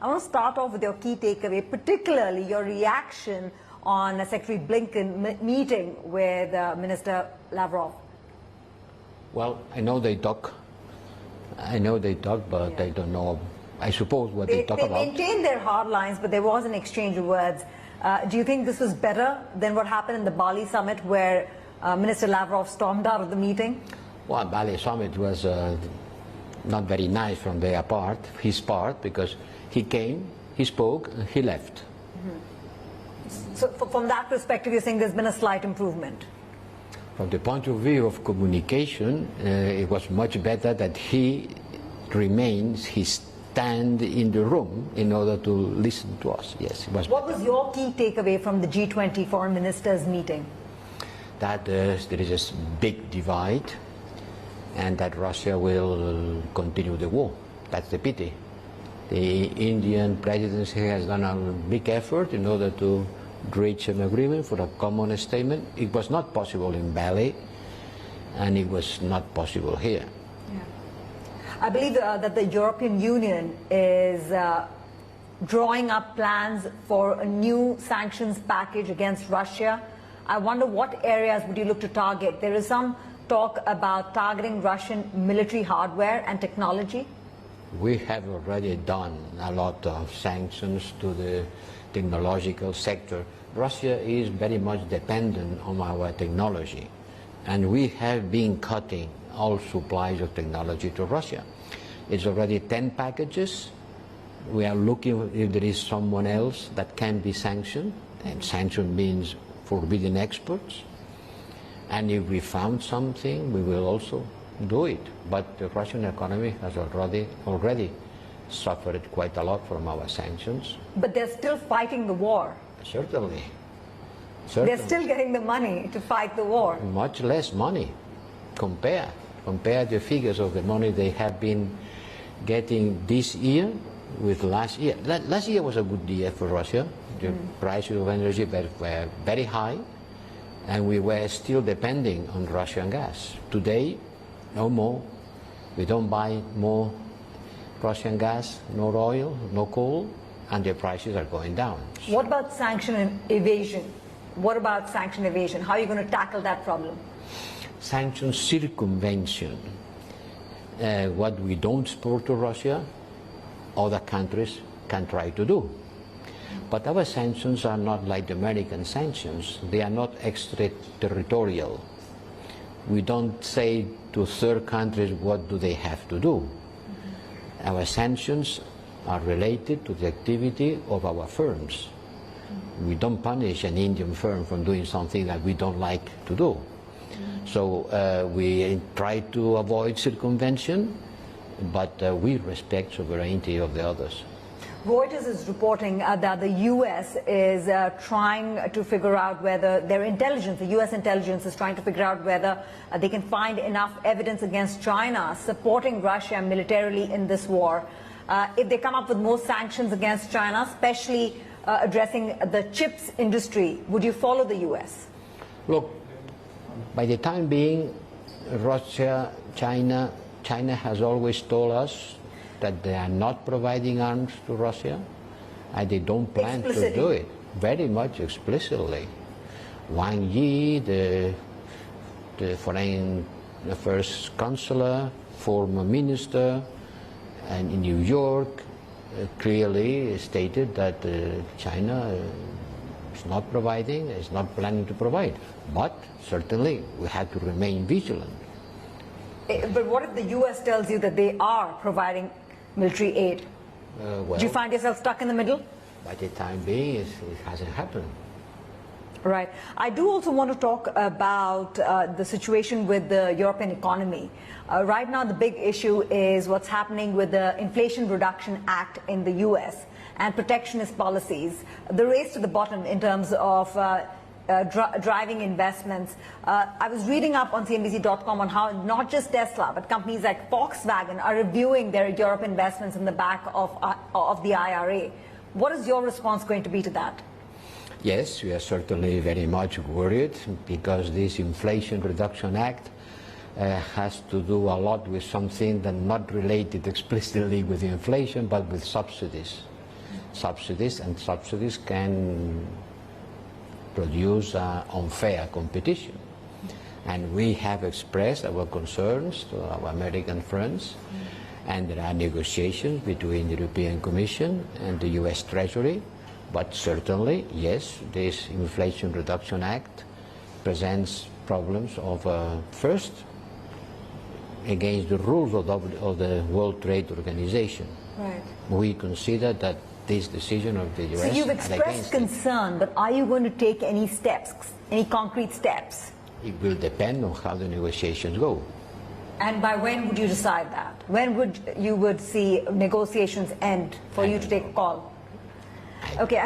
I want to start off with your key takeaway, particularly your reaction on Secretary Blinken meeting with Minister Lavrov. Well, I know they talk, but I don't know, I suppose, what they talk about. They maintained their hard lines, but there was an exchange of words. Do you think this was better than what happened in the Bali summit, where Minister Lavrov stormed out of the meeting? Well, Bali summit was not very nice from their part, his part, because he came, he spoke, he left. Mm-hmm. So from that perspective, you're saying there's been a slight improvement? From the point of view of communication, it was much better that he remains his stand in the room in order to listen to us. Yes, it was. What was your key takeaway from the G20 foreign ministers meeting? That there is a big divide, and that Russia will continue the war. That's the pity. The Indian presidency has done a big effort in order to reach an agreement for a common statement. It was not possible in Bali, and it was not possible here. Yeah. I believe that the European Union is drawing up plans for a new sanctions package against Russia. I wonder what areas would you look to target? There is some talk about targeting Russian military hardware and technology. We have already done a lot of sanctions to the technological sector. Russia is very much dependent on our technology, and we have been cutting all supplies of technology to Russia. It's already 10 packages. We are looking if there is someone else that can be sanctioned, and sanction means forbidden exports. And if we found something, we will also do it. But the Russian economy has already suffered quite a lot from our sanctions. But they're still fighting the war. Certainly. They're still getting the money to fight the war. Much less money. Compare the figures of the money they have been getting this year with last year. Last year was a good year for Russia. The prices of energy were very high, and we were still depending on Russian gas. Today, no more. We don't buy more Russian gas, no oil, no coal, and the prices are going down. What about sanction evasion? What about sanction evasion? How are you going to tackle that problem? Sanction circumvention. What we don't export to Russia, other countries can try to do. But our sanctions are not like the American sanctions. They are not extraterritorial. We don't say to third countries what do they have to do. Our sanctions are related to the activity of our firms. We don't punish an Indian firm from doing something that we don't like to do. So we try to avoid circumvention, but we respect sovereignty of the others. Reuters is reporting that the U.S. is trying to figure out whether their intelligence, the U.S. intelligence is trying to figure out whether they can find enough evidence against China supporting Russia militarily in this war. If they come up with more sanctions against China, especially addressing the chips industry, would you follow the U.S.? Look, by the time being, Russia, China has always told us that they are not providing arms to Russia, and they don't plan to do it, very much explicitly. Wang Yi, the foreign affairs counselor, former minister, and in New York, clearly stated that China is not providing, is not planning to provide. But certainly we have to remain vigilant. But what if the U.S. tells you that they are providing military aid? Well, do you find yourself stuck in the middle? By the time being, it hasn't happened. Right. I do also want to talk about the situation with the European economy. Right now, the big issue is what's happening with the Inflation Reduction Act in the U.S. and protectionist policies, the race to the bottom in terms of driving investments. I was reading up on CNBC.com on how not just Tesla, but companies like Volkswagen are reviewing their Europe investments in the back of the IRA. What is your response going to be to that? Yes, we are certainly very much worried because this Inflation Reduction Act has to do a lot with something that not related explicitly with inflation, but with subsidies. subsidies, and subsidies can produce unfair competition. And we have expressed our concerns to our American friends, and there are negotiations between the European Commission and the US Treasury, but certainly, yes, this Inflation Reduction Act presents problems of, first, against the rules of the World Trade Organization. Right. We consider that this decision of the US... So you've expressed concern, but are you going to take any steps, any concrete steps? It will depend on how the negotiations go. And by when would you decide that? When would you see negotiations end for you to take a call? Okay.